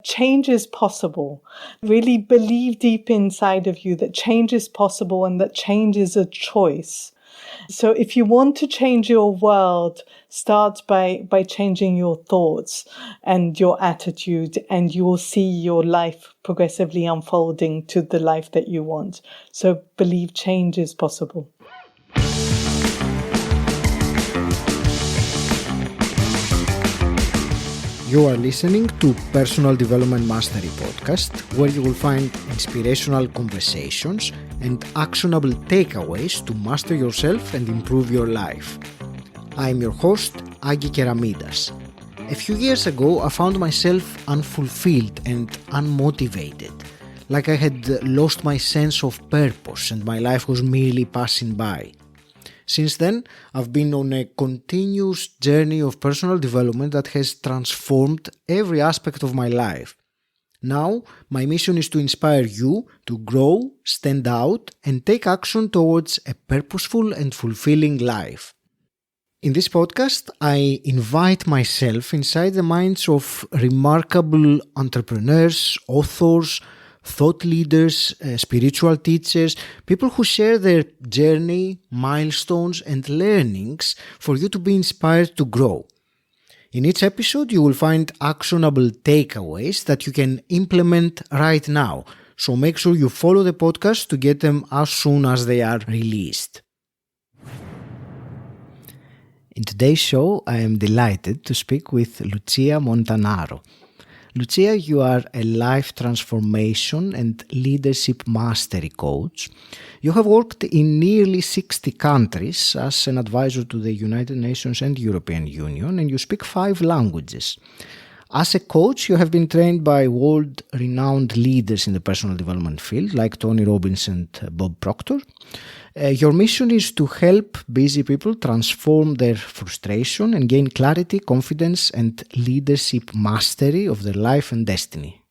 change is possible. Really believe deep inside of you that change is possible and that change is a choice. So if you want to change your world, start by changing your thoughts and your attitude, and you will see your life progressively unfolding to the life that you want. So believe change is possible. You are listening to Personal Development Mastery Podcast, where you will find inspirational conversations and actionable takeaways to master yourself and improve your life. I am your host, 𝘁𝗁𝗄𝘆𝗀𝗃. A few years ago, I found myself unfulfilled and unmotivated, like I had lost my sense of purpose and my life was merely passing by. Since then, I've been on a continuous journey of personal development that has transformed every aspect of my life. Now, my mission is to inspire you to grow, stand out, and take action towards a purposeful and fulfilling life. In this podcast, I invite myself inside the minds of remarkable entrepreneurs, authors, thought leaders, spiritual teachers, people who share their journey, milestones, and learnings for you to be inspired to grow. In each episode, you will find actionable takeaways that you can implement right now. So make sure you follow the podcast to get them as soon as they are released. In today's show, I am delighted to speak with Lucia Montanaro. Lucia, you are a life transformation and leadership mastery coach. You have worked in nearly 60 countries as an advisor to the United Nations and European Union, and you speak 5 languages. As a coach, you have been trained by world-renowned leaders in the personal development field, like Tony Robbins and Bob Proctor. Your mission is to help busy people transform their frustration and gain clarity, confidence, and leadership mastery of their life and destiny.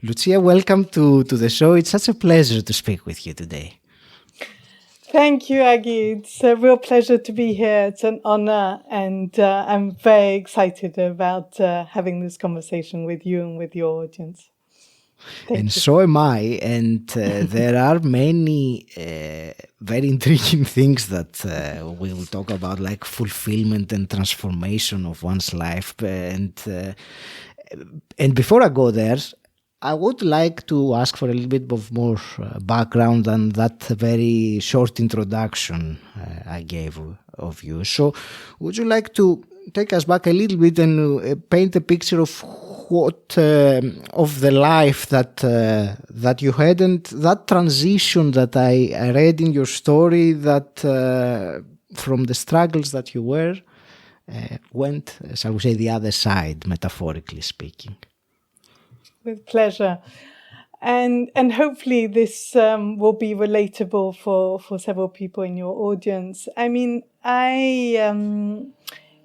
Lucia, welcome to the show. It's such a pleasure to speak with you today. Thank you, Aggie. It's a real pleasure to be here. It's an honor, and I'm very excited about having this conversation with you and with your audience. Thank you. So am I, and there are many very intriguing things that we will talk about, like fulfillment and transformation of one's life. And before I go there, I would like to ask for a little bit of more background than that very short introduction I gave of you. So would you like to take us back a little bit and paint a picture of what of the life that you had, and that transition that I read in your story, that from the struggles that you were went, shall we say, the other side, metaphorically speaking? With pleasure. And hopefully this will be relatable for several people in your audience. I mean,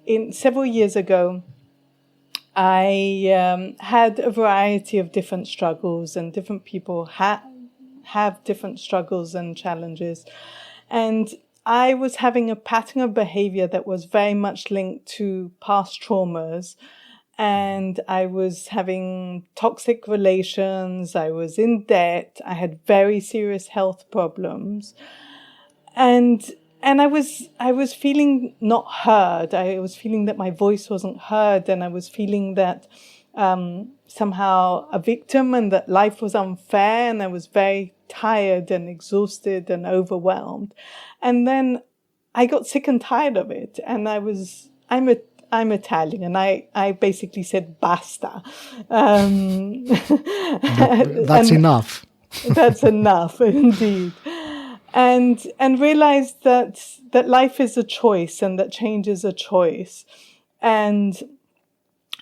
in several years ago, I had a variety of different struggles, and different people have different struggles and challenges. And I was having a pattern of behavior that was very much linked to past traumas. And I was having toxic relations. I was in debt. I had very serious health problems. And I was feeling not heard. I was feeling that my voice wasn't heard, and I was feeling that somehow a victim, and that life was unfair, and I was very tired and exhausted and overwhelmed. And then I got sick and tired of it, and I'm Italian, and I basically said basta. That's enough. That's enough, indeed. And realized that life is a choice, and that change is a choice. And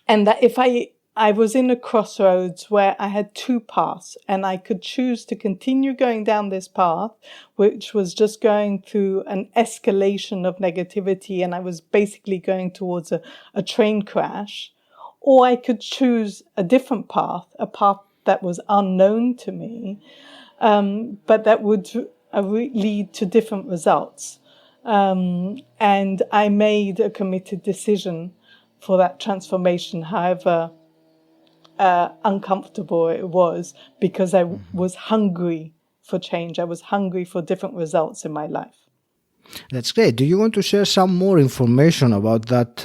that if I was in a crossroads where I had 2 paths, and I could choose to continue going down this path, which was just going through an escalation of negativity, and I was basically going towards a train crash, or I could choose a different path, a path that was unknown to me, but that would lead to different results. And I made a committed decision for that transformation. However uncomfortable it was, because I was hungry for change. I was hungry for different results in my life. That's great. Do you want to share some more information about that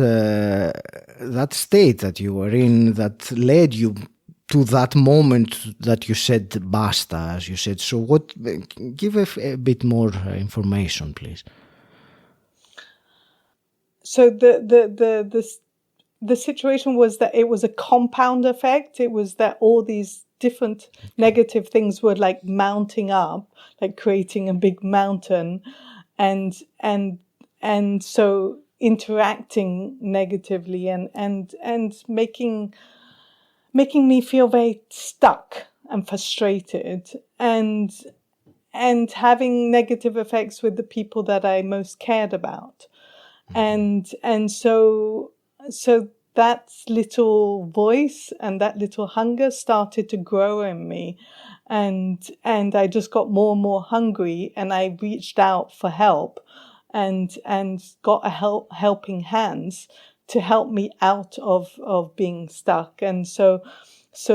state that you were in that led you to that moment that you said basta, as you said? So give a bit more information, please. So the situation was that it was a compound effect. It was that all these different negative things were like mounting up, like creating a big mountain, and so interacting negatively and making me feel very stuck and frustrated, and having negative effects with the people that I most cared about. And so that little voice and that little hunger started to grow in me, and I just got more and more hungry, and I reached out for help, and got a helping hands to help me out of being stuck, and so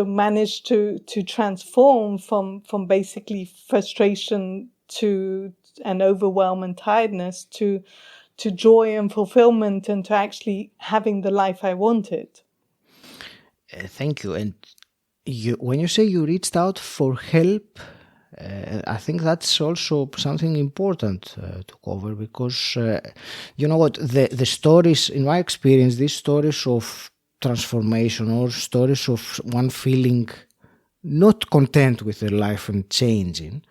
managed to transform from basically frustration to and overwhelm and tiredness to joy and fulfillment, and to actually having the life I wanted. Thank you. And when you say you reached out for help, I think that's also something important to cover, because you know what, the stories, in my experience, these stories of transformation or stories of one feeling not content with their life and changing,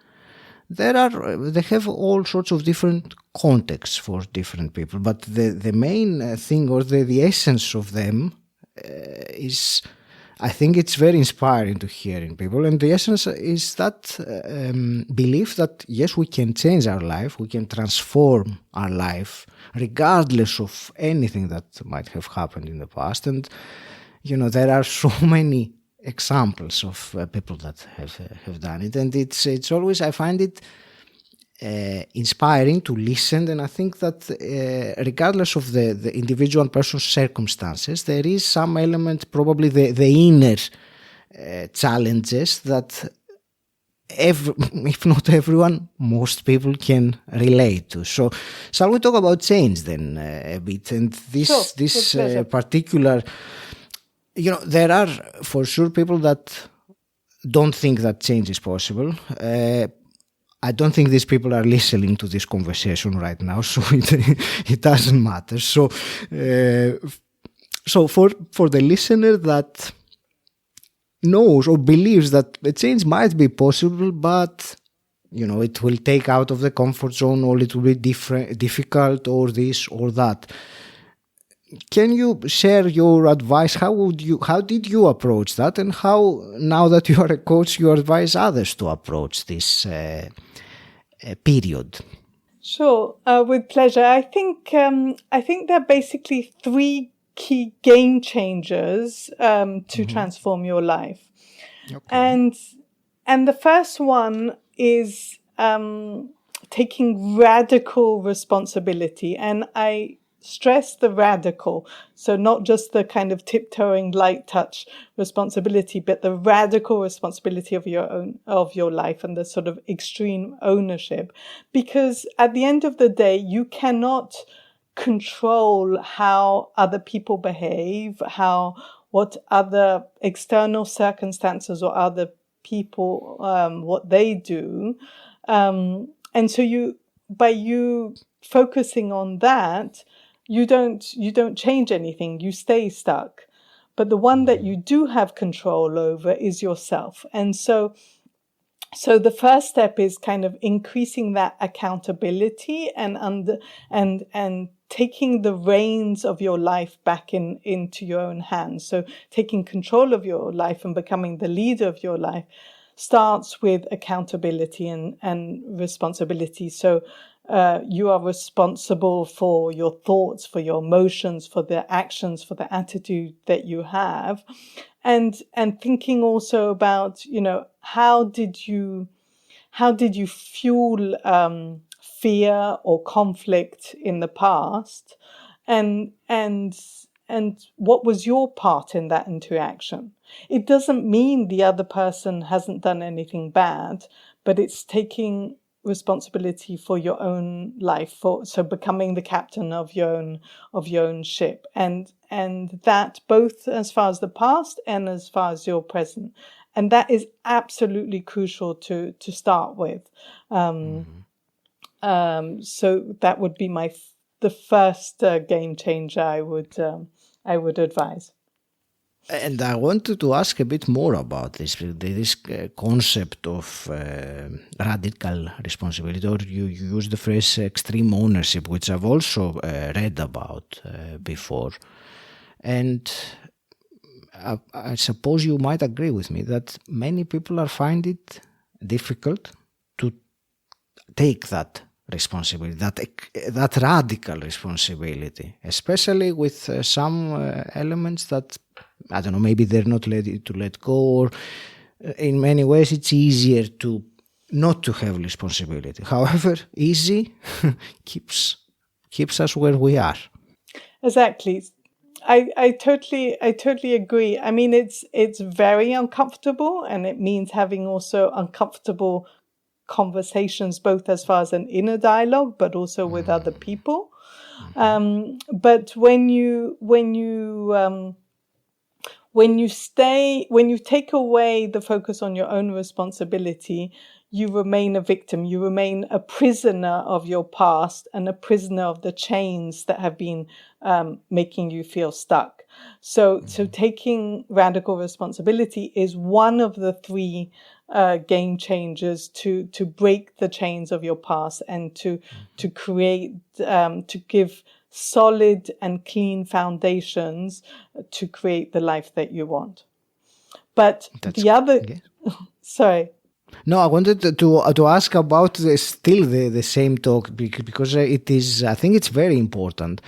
they have all sorts of different contexts for different people, but the main thing, or the essence of them is, I think it's very inspiring to hear in people, and the essence is that belief that yes, we can change our life, we can transform our life regardless of anything that might have happened in the past. And you know, there are so many examples of people that have done it, and it's always, I find it inspiring to listen. And I think that regardless of the individual person's circumstances, there is some element, probably the inner challenges that if not everyone, most people can relate to. So shall we talk about change then a bit? And this particular, you know, there are for sure people that don't think that change is possible. I don't think these people are listening to this conversation right now, so it doesn't matter. So for the listener that knows or believes that a change might be possible, but you know, it will take out of the comfort zone, or it will be difficult, or this or that. Can you share your advice? How did you approach that, and how, now that you are a coach, you advise others to approach this period? Sure, with pleasure. I think there are basically three key game changers to transform your life, and the first one is taking radical responsibility, and I stress the radical. So not just the kind of tiptoeing light touch responsibility, but the radical responsibility of your life, and the sort of extreme ownership. Because at the end of the day, you cannot control how other people behave, what other external circumstances or other people, what they do. And so by you focusing on that, you don't change anything, you stay stuck. But the one that you do have control over is yourself. And so the first step is kind of increasing that accountability and taking the reins of your life back into your own hands. So taking control of your life and becoming the leader of your life starts with accountability and responsibility. So you are responsible for your thoughts, for your emotions, for the actions, for the attitude that you have, and thinking also about, you know, how did you fuel fear or conflict in the past, and what was your part in that interaction? It doesn't mean the other person hasn't done anything bad, but it's taking responsibility for your own life, so becoming the captain of your own ship, and that both as far as the past and as far as your present, and that is absolutely crucial to start with. So that would be the first game changer I would advise. And I wanted to ask a bit more about this concept of radical responsibility, or you use the phrase extreme ownership, which I've also read about before. And I suppose you might agree with me that many people find it difficult to take that responsibility, that radical responsibility, especially with some elements that, I don't know, maybe they're not ready to let go, or in many ways it's easier to not to have responsibility. However, easy keeps us where we are. Exactly. I totally agree. I mean, it's very uncomfortable, and it means having also uncomfortable conversations, both as far as an inner dialogue, but also with other people. But when you take away the focus on your own responsibility, you remain a victim. You remain a prisoner of your past and a prisoner of the chains that have been making you feel stuck. So taking radical responsibility is one of the three game changers to break the chains of your past and to create, to give solid and clean foundations to create the life that you want. But sorry. No, I wanted to ask about still the same talk, because it is, I think it's very important.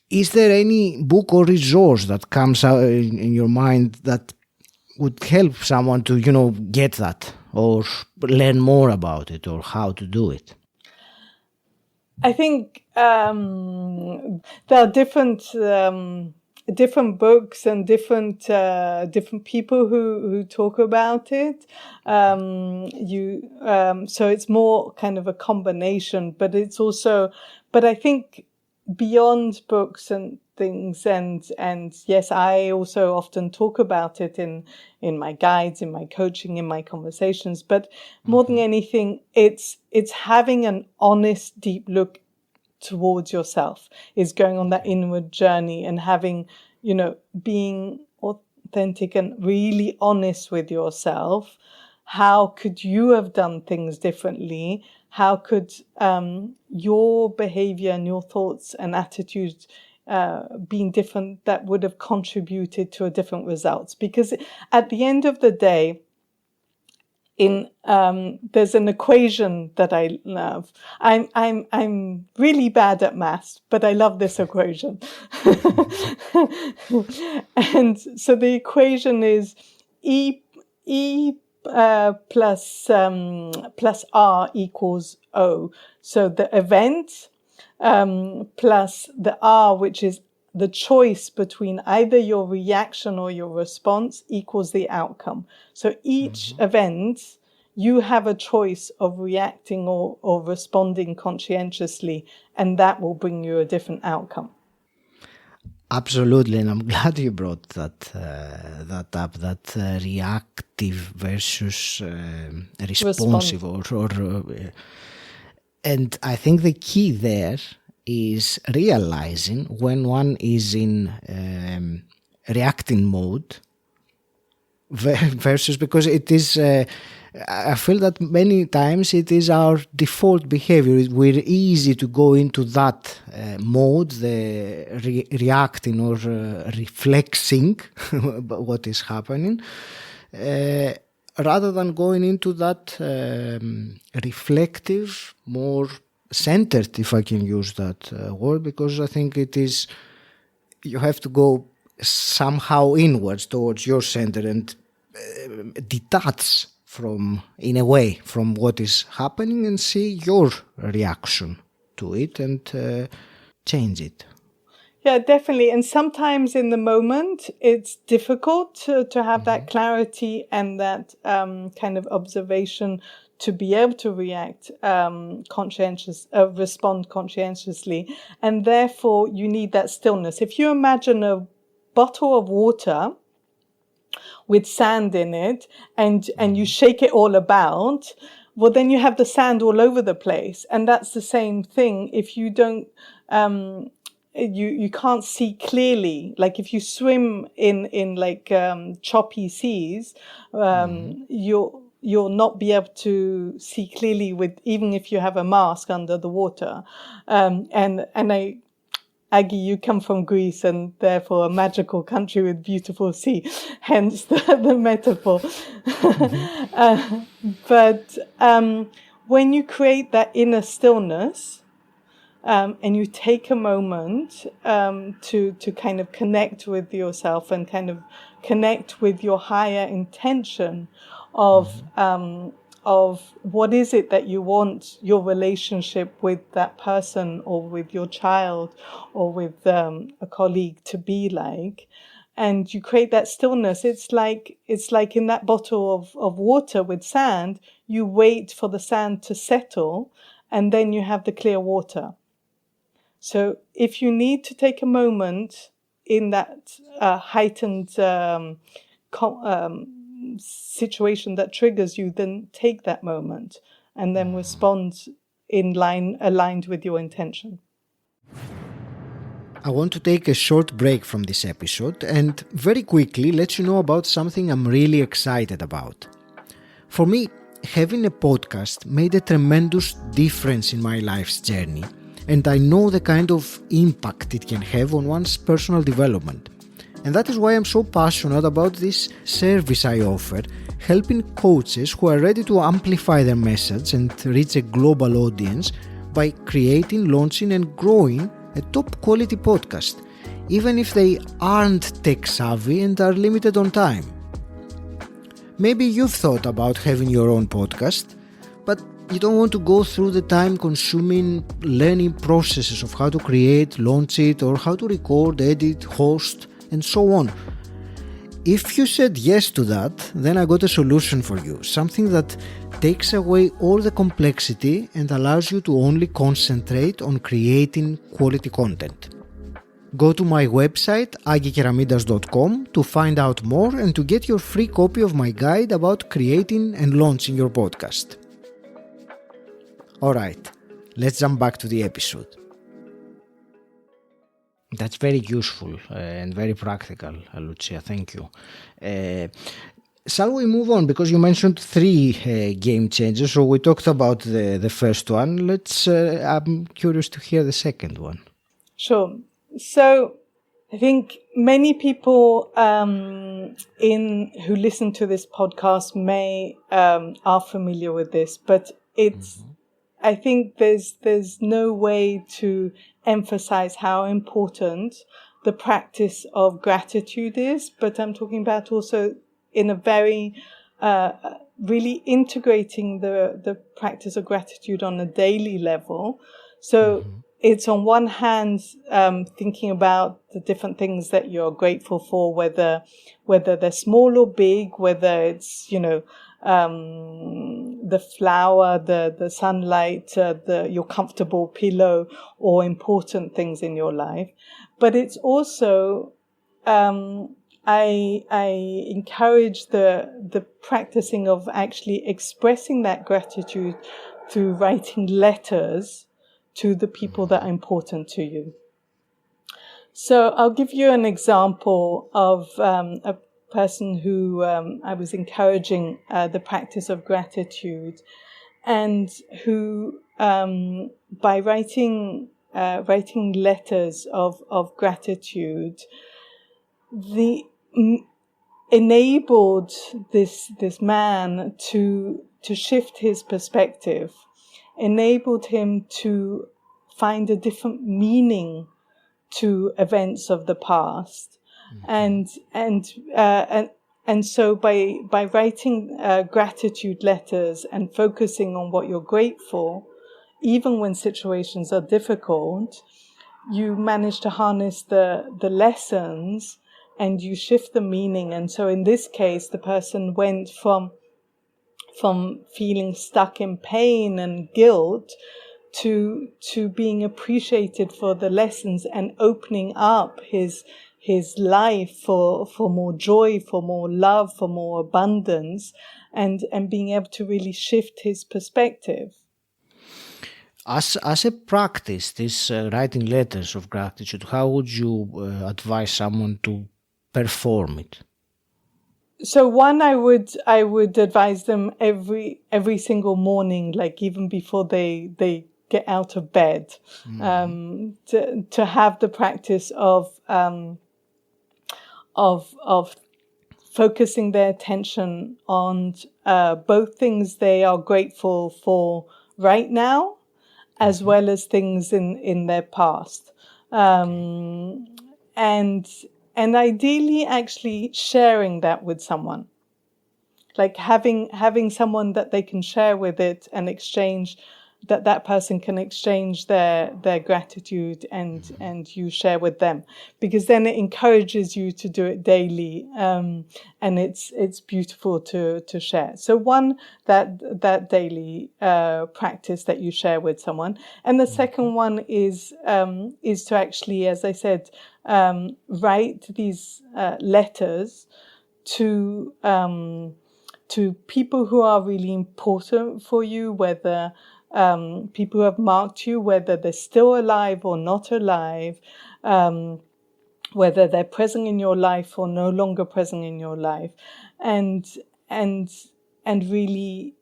Is there any book or resource that comes out in your mind that would help someone to, get that or learn more about it or how to do it? I think there are different books and different people who talk about it. So it's more kind of a combination, but it's also, but I think beyond books and things, and yes, I also often talk about it in my guides, in my coaching, in my conversations, but more than anything, it's having an honest, deep look towards yourself, is going on that inward journey and having, being authentic and really honest with yourself. How could you have done things differently? How could your behavior and your thoughts and attitudes being different that would have contributed to a different results? Because at the end of the day, there's an equation that I love. I'm really bad at maths, but I love this equation. And so the equation is E plus R equals O. So the event plus the R, which is the choice between either your reaction or your response, equals the outcome. So each event, you have a choice of reacting or responding conscientiously, and that will bring you a different outcome. Absolutely, and I'm glad you brought that up, that reactive versus responsive, and I think the key there is realizing when one is in reacting mode versus, because it is, I feel that many times it is our default behavior. We're easy to go into that mode, the reacting or reflexing what is happening, rather than going into that reflective, more centered, if I can use that word, because I think it is, you have to go somehow inwards towards your center and detach in a way from what is happening and see your reaction to it and change it. Yeah, definitely. And sometimes in the moment, it's difficult to have that clarity and that kind of observation to be able to react respond conscientiously. And therefore, you need that stillness. If you imagine a bottle of water with sand in it and you shake it all about, well, then you have the sand all over the place. And that's the same thing. If you don't, you can't see clearly. Like if you swim in like choppy seas, you'll not be able to see clearly even if you have a mask under the water. Aggie, you come from Greece and therefore a magical country with beautiful sea, hence the metaphor. But when you create that inner stillness, and you take a moment to kind of connect with yourself and kind of connect with your higher intention of what is it that you want your relationship with that person or with your child or with a colleague to be like, and you create that stillness. It's like in that bottle of water with sand, you wait for the sand to settle and then you have the clear water. So if you need to take a moment in that heightened situation that triggers you, then take that moment and then respond aligned with your intention. I want to take a short break from this episode and very quickly let you know about something I'm really excited about. For me, having a podcast made a tremendous difference in my life's journey, and I know the kind of impact it can have on one's personal development. And that is why I'm so passionate about this service I offer, helping coaches who are ready to amplify their message and reach a global audience by creating, launching and growing a top quality podcast, even if they aren't tech savvy and are limited on time. Maybe you've thought about having your own podcast, but you don't want to go through the time-consuming learning processes of how to create, launch it, or how to record, edit, host, and so on. If you said yes to that, then I got a solution for you, something that takes away all the complexity and allows you to only concentrate on creating quality content. Go to my website, 𝗁𝗁𝗄𝗆 to find out more and to get your free copy of my guide about creating and launching your podcast. Alright, let's jump back to the episode. That's very useful and very practical, Lucia. Thank you. Shall we move on? Because you mentioned 3 game changers, so we talked about the first one. I'm curious to hear the second one. Sure. So I think many people who listen to this podcast are familiar with this, but I think there's no way to emphasize how important the practice of gratitude is, but I'm talking about also in a very really integrating the practice of gratitude on a daily level. So it's on one hand thinking about the different things that you're grateful for, whether they're small or big, whether it's the flower, the sunlight, your comfortable pillow, or important things in your life. But it's also I encourage the practicing of actually expressing that gratitude through writing letters to the people that are important to you. So I'll give you an example of a person who I was encouraging the practice of gratitude, and who by writing letters of gratitude, enabled this man to shift his perspective, enabled him to find a different meaning to events of the past. And so by writing gratitude letters and focusing on what you're grateful, even when situations are difficult, you manage to harness the lessons and you shift the meaning. And so in this case, the person went from feeling stuck in pain and guilt to being appreciated for the lessons and opening up his life for more joy, for more love, for more abundance, and being able to really shift his perspective. As a practice, this writing letters of gratitude, how would you advise someone to perform it? So one, I would advise them every single morning, like even before they get out of bed, to have the practice of focusing their attention on both things they are grateful for right now, as well as things in their past, and ideally actually sharing that with someone, like having someone that they can share with it and exchange, that person can exchange their gratitude and you share with them, because then it encourages you to do it daily, and it's beautiful to share. So one, that daily practice that you share with someone, and the second one is to actually, as I said, write these letters to people who are really important for you, whether people who have marked you, whether they're still alive or not alive, whether they're present in your life or no longer present in your life, and really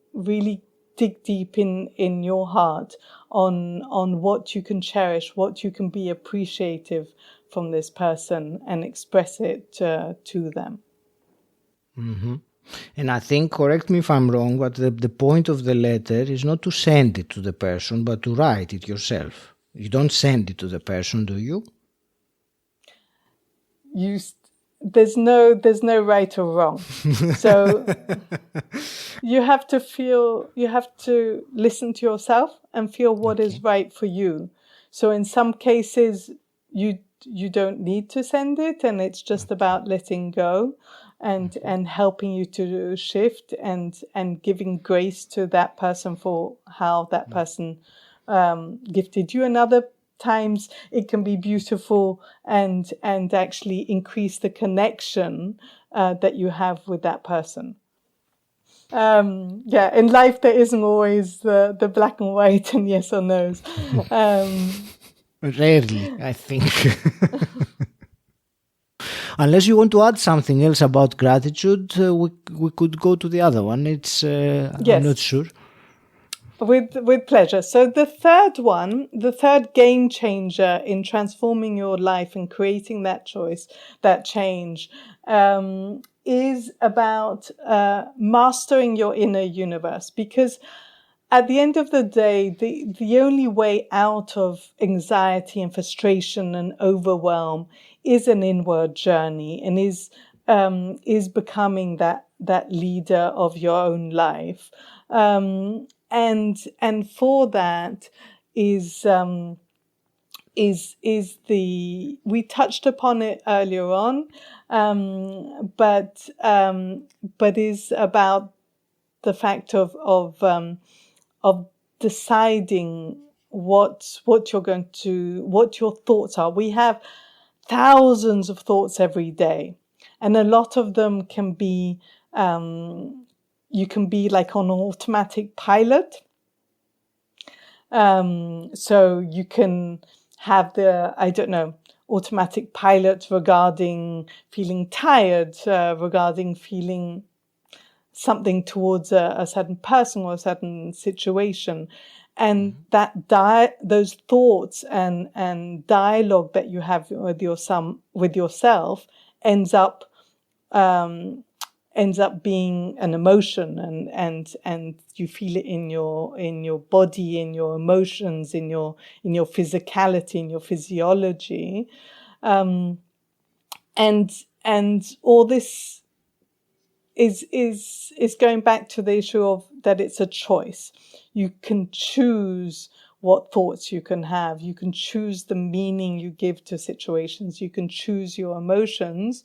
dig deep in your heart on what you can cherish, what you can be appreciative from this person, and express it to them. Mm-hmm. And I think, correct me if I'm wrong, but the point of the letter is not to send it to the person, but to write it yourself. You don't send it to the person, do you? There's no right or wrong. So you have to listen to yourself and feel what is right for you. So in some cases, you don't need to send it, and it's just about letting go and helping you to shift and giving grace to that person for how that person gifted you. And other times it can be beautiful and actually increase the connection that you have with that person. In life there isn't always the black and white and yes or no's. Rarely, I think. Unless you want to add something else about gratitude, we could go to the other one. Yes. I'm not sure. With pleasure. So the third game changer in transforming your life and creating that choice, that change, is about mastering your inner universe. Because at the end of the day, the only way out of anxiety and frustration and overwhelm is an inward journey, and is becoming that leader of your own life. And for that is we touched upon it earlier on, but is about the fact of deciding what your thoughts are. We have thousands of thoughts every day, and a lot of them can be you can be like on automatic pilot. So you can have automatic pilot regarding feeling tired, regarding feeling something towards a certain person or a certain situation. And those thoughts and dialogue that you have with yourself ends up being an emotion, and you feel it in your body, in your emotions, in your physicality, in your physiology, and all this is going back to the issue of that it's a choice. You can choose what thoughts you can have. You can choose the meaning you give to situations. You can choose your emotions,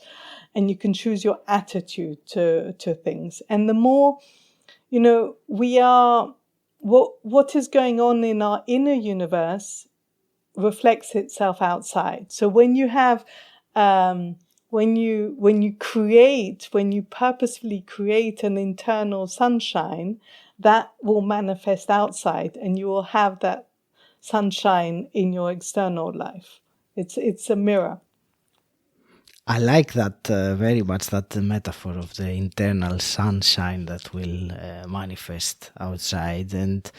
and you can choose your attitude to things. And the more, we are, what is going on in our inner universe reflects itself outside. So when you have, when you purposefully create an internal sunshine, that will manifest outside, and you will have that sunshine in your external life. It's a mirror. I like that very much, that metaphor of the internal sunshine that will manifest outside. And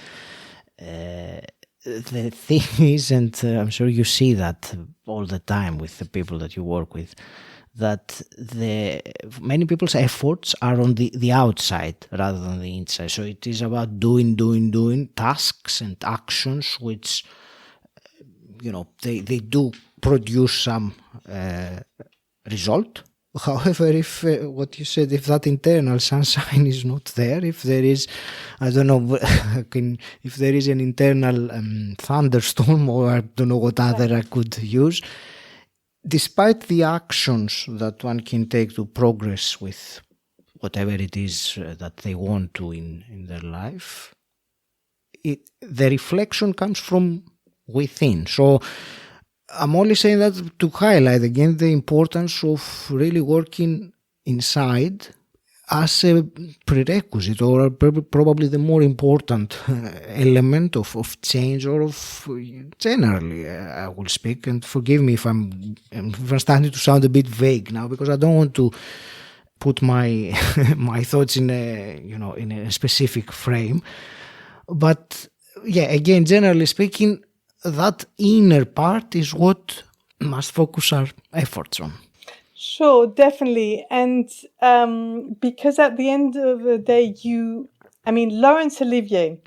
the thing is, and I'm sure you see that all the time with the people that you work with, that many people's efforts are on the outside rather than the inside. So it is about doing tasks and actions which, they do produce some result. However, if what you said, if that internal sunshine is not there, if there is, I don't know, if there is an internal thunderstorm, or I don't know what other I could use, despite the actions that one can take to progress with whatever it is that they want to in their life, the reflection comes from within. So I'm only saying that to highlight again the importance of really working inside as a prerequisite, or probably the more important element of change, or of generally, I will speak, and forgive me if I'm starting to sound a bit vague now, because I don't want to put my my thoughts in a specific frame. But yeah, again, generally speaking, that inner part is what must focus our efforts on. Sure, definitely. And because at the end of the day, Laurence Olivier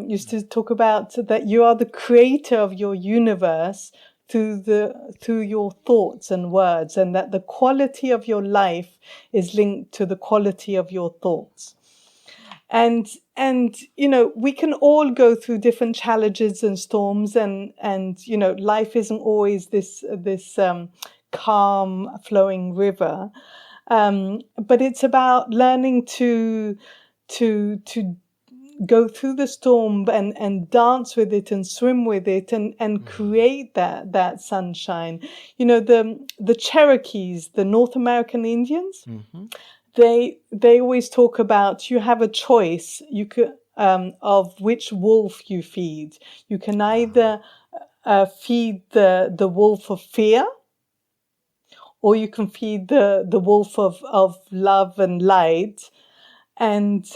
used to talk about that you are the creator of your universe through your thoughts and words, and that the quality of your life is linked to the quality of your thoughts. And we can all go through different challenges and storms, and life isn't always this calm flowing river, but it's about learning to go through the storm and dance with it and swim with it and create that sunshine. The Cherokees, the North American Indians, they always talk about, you have a choice. You could of which wolf you feed. You can either feed the wolf of fear, or you can feed the wolf of love and light, and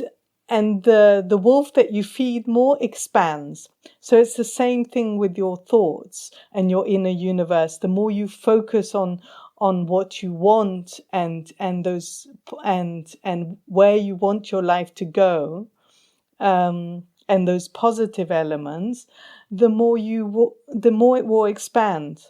the wolf that you feed more expands. So it's the same thing with your thoughts and your inner universe. The more you focus on what you want and those and where you want your life to go, and those positive elements, the more it will expand.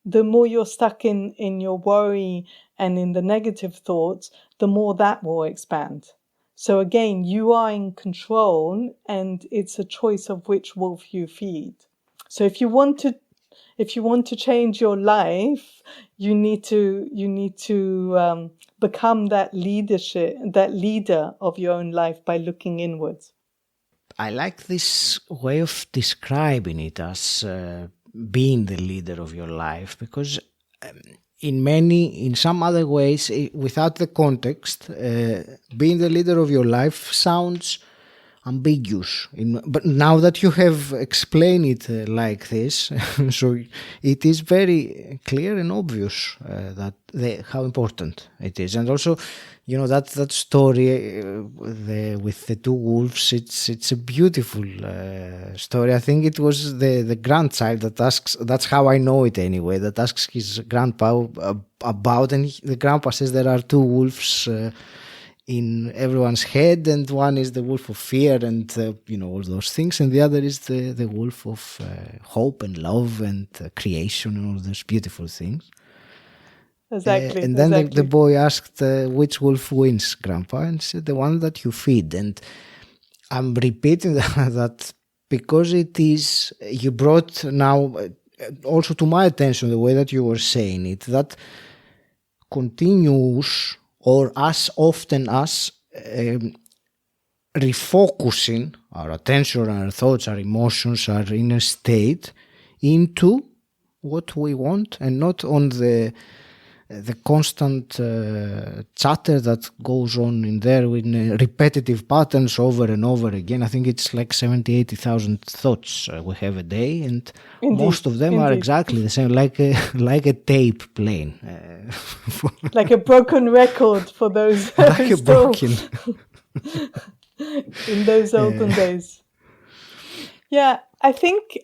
The more you're stuck in your worry and in the negative thoughts, the more that will expand. So again, you are in control, and it's a choice of which wolf you feed. So if you want to change your life, you need to become that leader of your own life by looking inwards. I like this way of describing it as being the leader of your life, because in some other ways, without the context, being the leader of your life sounds ambiguous. But now that you have explained it like this, so it is very clear and obvious how important it is. And also, that story with the two wolves, it's a beautiful story. I think it was the grandchild that asks, that's how I know it anyway, that asks his grandpa about, and the grandpa says there are two wolves in everyone's head, and one is the wolf of fear and all those things, and the other is the wolf of hope and love and creation and all those beautiful things. Exactly. And then the boy asked, which wolf wins, Grandpa? And said, the one that you feed. And I'm repeating that because it is, you brought now also to my attention the way that you were saying it, that continuous or as often as refocusing our attention, our thoughts, our emotions, our inner state into what we want and not on the constant chatter that goes on in there with repetitive patterns over and over again. I think it's like 70,000-80,000 thoughts we have a day, and most of them are exactly the same, like a tape playing. Like a broken record for those like a broken in those olden days. Yeah, I think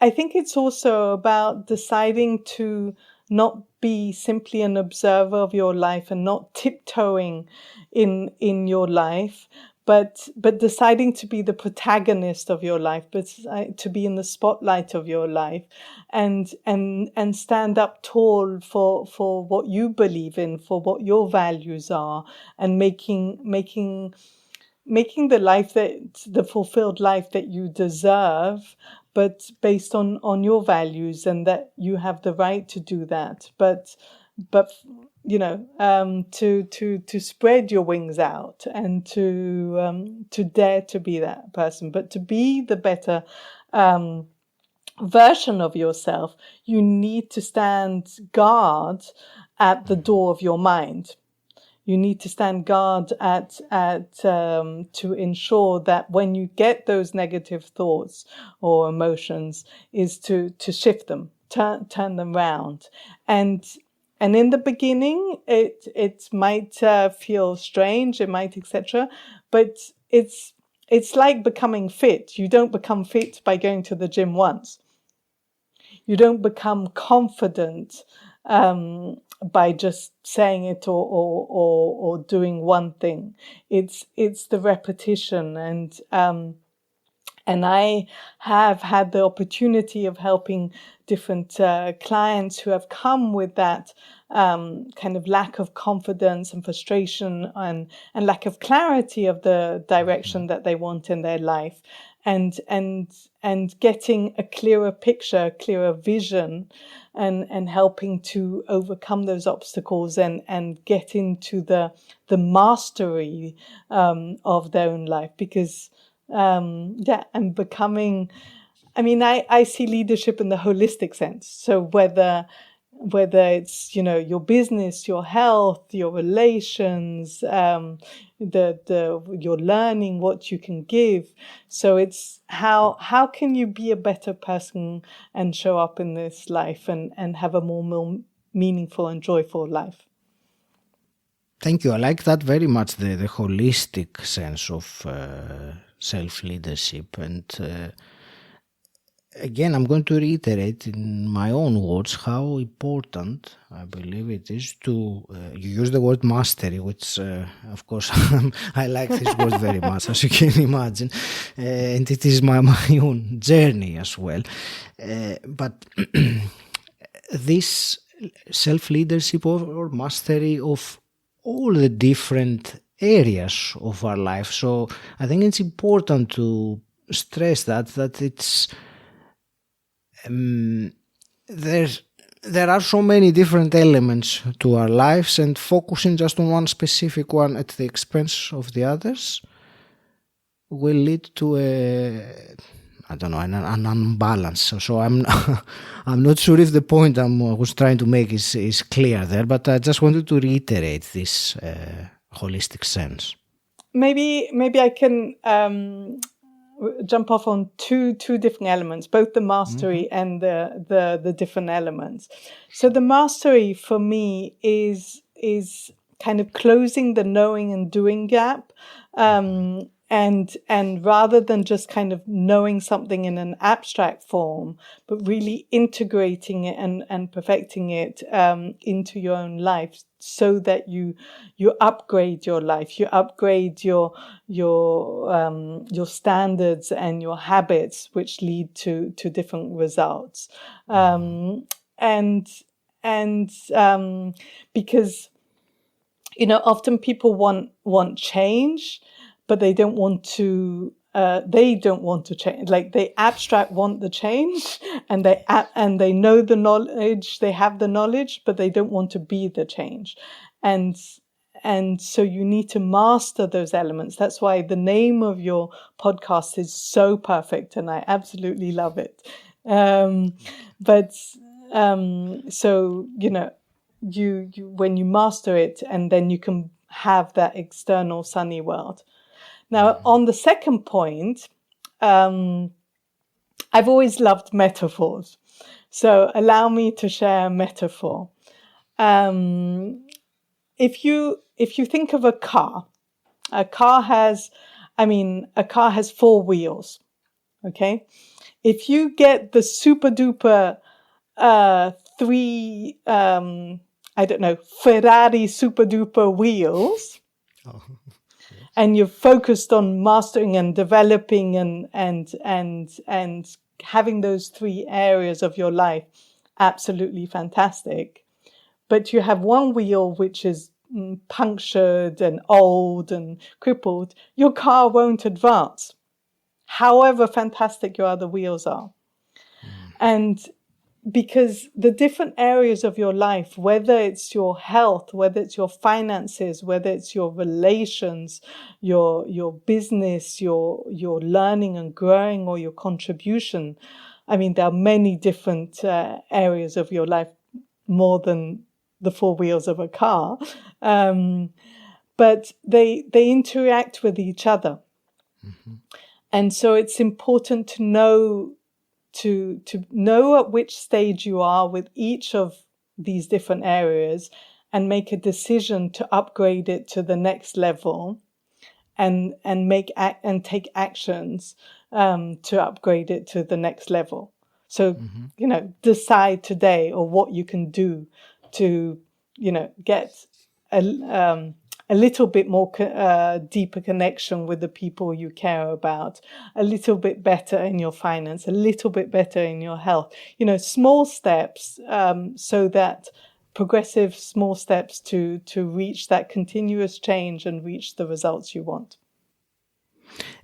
it's also about deciding to not be simply an observer of your life and not tiptoeing in your life, but deciding to be the protagonist of your life, but to be in the spotlight of your life, and stand up tall for what you believe in, for what your values are, and making the life the fulfilled life that you deserve, but based on your values, and that you have the right to do that. But you know, to spread your wings out and to dare to be that person, but to be the better version of yourself, you need to stand guard at the door of your mind. You need to stand guard to ensure that when you get those negative thoughts or emotions, is to shift them, turn them round. And in the beginning, it might feel strange, it might, etc. But it's like becoming fit. You don't become fit by going to the gym once. You don't become confident by just saying it or doing one thing. It's the repetition, and I have had the opportunity of helping different clients who have come with that kind of lack of confidence and frustration and lack of clarity of the direction that they want in their life, and getting a clearer picture, a clearer vision, and helping to overcome those obstacles and get into the mastery of their own life. Because and becoming, I mean, I see leadership in the holistic sense. So whether it's, you know, your business, your health, your relations, your learning, what you can give. So it's how can you be a better person and show up in this life and have a more meaningful and joyful life. Thank you. I like that very much, the holistic sense of self-leadership. And again, I'm going to reiterate in my own words how important I believe it is to, you use the word mastery, which of course I like this word very much, as you can imagine, and it is my own journey as well. But this self-leadership or mastery of all the different areas of our life. So I think it's important to stress that it's there are so many different elements to our lives, and focusing just on one specific one at the expense of the others will lead to an unbalance. So I'm not sure if the point I was trying to make is clear there, but I just wanted to reiterate this holistic sense. Maybe I can jump off on two different elements, both the mastery and the different elements. So the mastery for me is kind of closing the knowing and doing gap, and rather than just kind of knowing something in an abstract form, but really integrating it and perfecting it into your own life, so that you upgrade your life, you upgrade your standards and your habits, which lead to different results. Because, you know, often people want change, but they don't want to they don't want to change. Like they abstract want the change, and they know the knowledge, they have the knowledge, but they don't want to be the change. And so you need to master those elements. That's why the name of your podcast is so perfect, and I absolutely love it. So, you when you master it, and then you can have that external sunny world. Now, on the second point, I've always loved metaphors. So allow me to share a metaphor. If you think of a car has 4 wheels. Okay. If you get the super duper 3 Ferrari super duper wheels, and you're focused on mastering and developing and having those 3 areas of your life, absolutely fantastic. But you have one wheel which is punctured and old and crippled, your car won't advance, however fantastic your other wheels are. And because the different areas of your life, whether it's your health, whether it's your finances, whether it's your relations, your business, your learning and growing, or your contribution, there are many different areas of your life, more than the 4 wheels of a car, but they interact with each other. And so it's important to know at which stage you are with each of these different areas, and make a decision to upgrade it to the next level, and take actions to upgrade it to the next level. So decide today, or what you can do to get a little bit more deeper connection with the people you care about, a little bit better in your finance, a little bit better in your health. Small steps, so that progressive small steps to reach that continuous change and reach the results you want.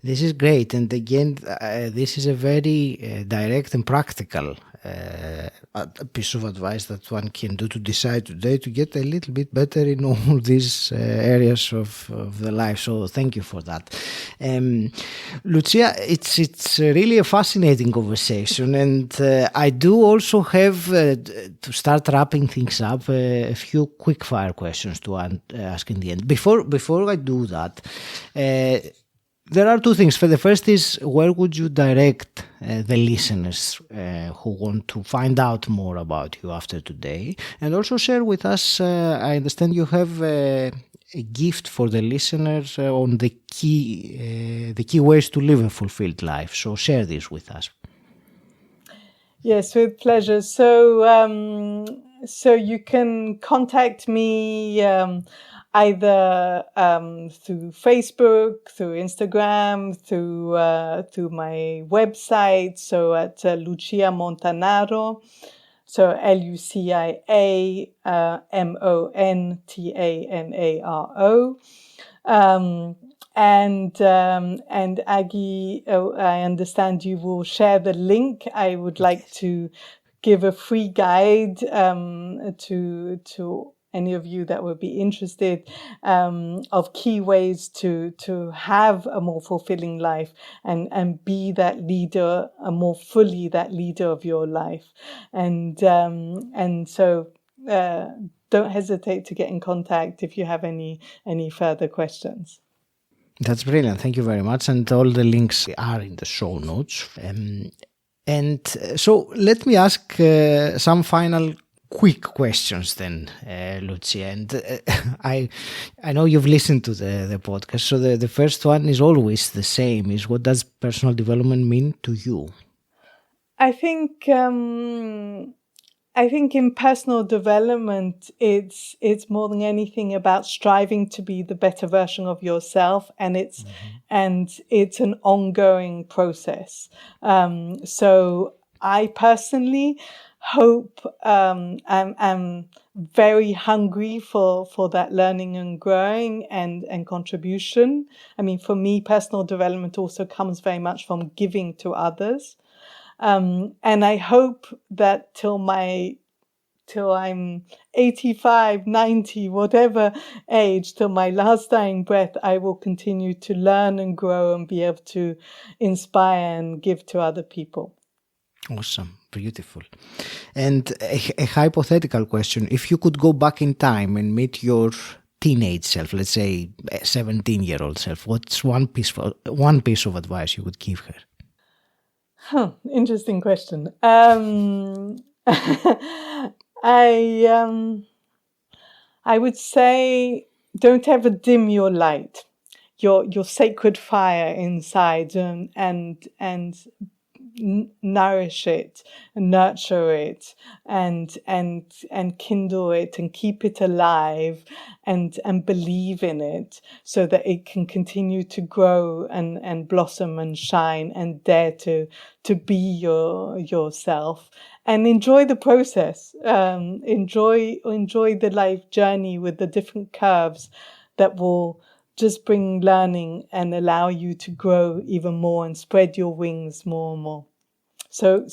This is great. And again, this is a very direct and practical piece of advice that one can do to decide today to get a little bit better in all these areas of the life. So thank you for that. Lucia, it's really a fascinating conversation, and I do also have to start wrapping things up, a few quick fire questions to ask in the end. Before I do that, there are 2 things. The first is, where would you direct the listeners who want to find out more about you after today? And also share with us, I understand you have a gift for the listeners on the key ways to live a fulfilled life. So share this with us. Yes, with pleasure. So you can contact me either through Facebook, through Instagram, through my website. So at Lucia Montanaro, so LuciaMontanaro. And Aggie, I understand you will share the link. I would like to give a free guide to any of you that would be interested, of key ways to have a more fulfilling life and be that leader, more fully that leader of your life. And so don't hesitate to get in contact if you have any further questions. That's brilliant. Thank you very much. And all the links are in the show notes. And so let me ask some final quick questions then, Lucia. And I know you've listened to the podcast. So the first one is always the same, is, what does personal development mean to you? I think in personal development, it's more than anything about striving to be the better version of yourself, and it's an ongoing process. So I personally hope. I'm very hungry for that learning and growing and contribution. I mean, for me, personal development also comes very much from giving to others. And I hope that till I'm 85, 90, whatever age, till my last dying breath, I will continue to learn and grow and be able to inspire and give to other people. Awesome. Beautiful. And a hypothetical question. If you could go back in time and meet your teenage self, let's say a 17-year-old self, what's one piece of advice you would give her? Interesting question. I would say, don't ever dim your light, your sacred fire inside, and nourish it, and nurture it, and kindle it, and keep it alive, and believe in it, so that it can continue to grow and blossom and shine, and dare to be yourself, and enjoy the process. Enjoy the life journey with the different curves that will just bring learning and allow you to grow even more and spread your wings more and more. So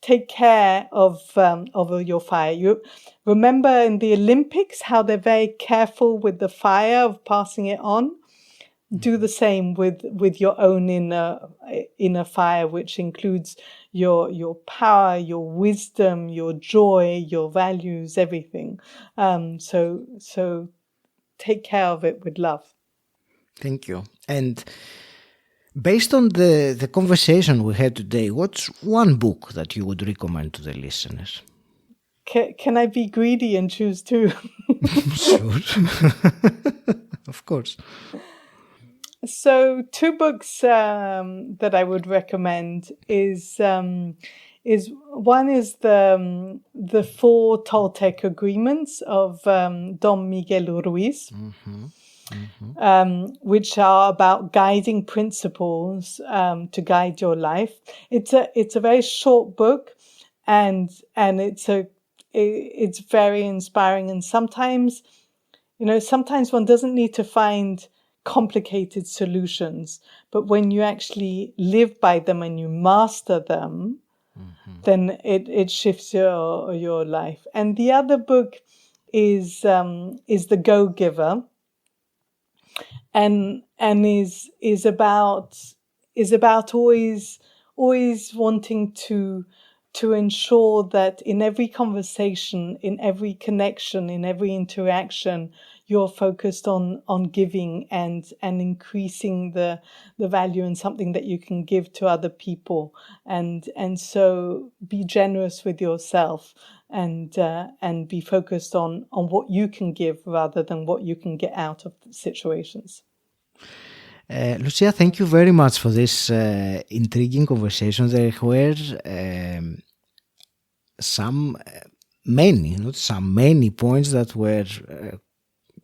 take care of your fire. You remember in the Olympics how they're very careful with the fire of passing it on. Do the same with your own inner fire, which includes your power, your wisdom, your joy, your values, everything. So take care of it with love. Thank you. And based on the conversation we had today, what's one book that you would recommend to the listeners? Can I be greedy and choose two? Sure. Of course. So 2 books that I would recommend is one is the 4 Toltec agreements of Don Miguel Ruiz, which are about guiding principles to guide your life. It's a very short book, and it's very inspiring. And sometimes one doesn't need to find complicated solutions, but when you actually live by them and you master them, then it shifts your life. And the other book is The Go Giver, and is about always wanting to ensure that in every conversation, in every connection, in every interaction, you're focused on giving and increasing the value in something that you can give to other people, and so be generous with yourself and be focused on what you can give rather than what you can get out of situations. Lucia, thank you very much for this intriguing conversation. There were many points that were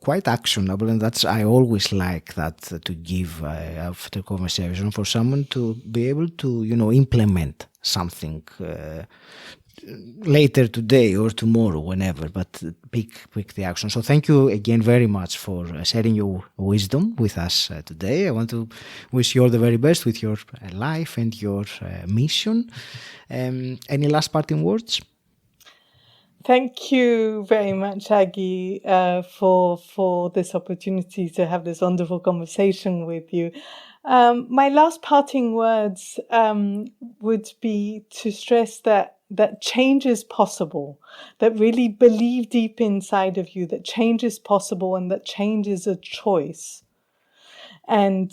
quite actionable, and I always like that, to give after conversation for someone to be able to implement something later today or tomorrow, whenever, but pick the action. So thank you again very much for sharing your wisdom with us today. I want to wish you all the very best with your life and your mission. Any last parting words? Thank you very much, Aggie, for this opportunity to have this wonderful conversation with you. My last parting words would be to stress that change is possible, that really believe deep inside of you that change is possible and that change is a choice. And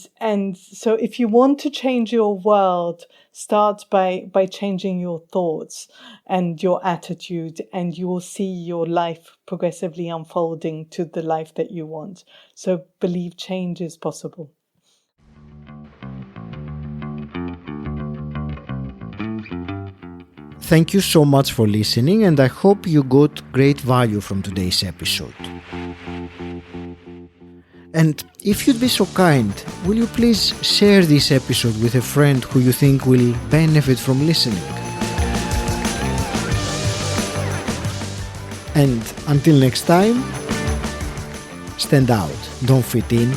so if you want to change your world, start by changing your thoughts and your attitude, and you will see your life progressively unfolding to the life that you want. So believe change is possible. Thank you so much for listening, and I hope you got great value from today's episode. And if you'd be so kind, will you please share this episode with a friend who you think will benefit from listening? And until next time, stand out, don't fit in,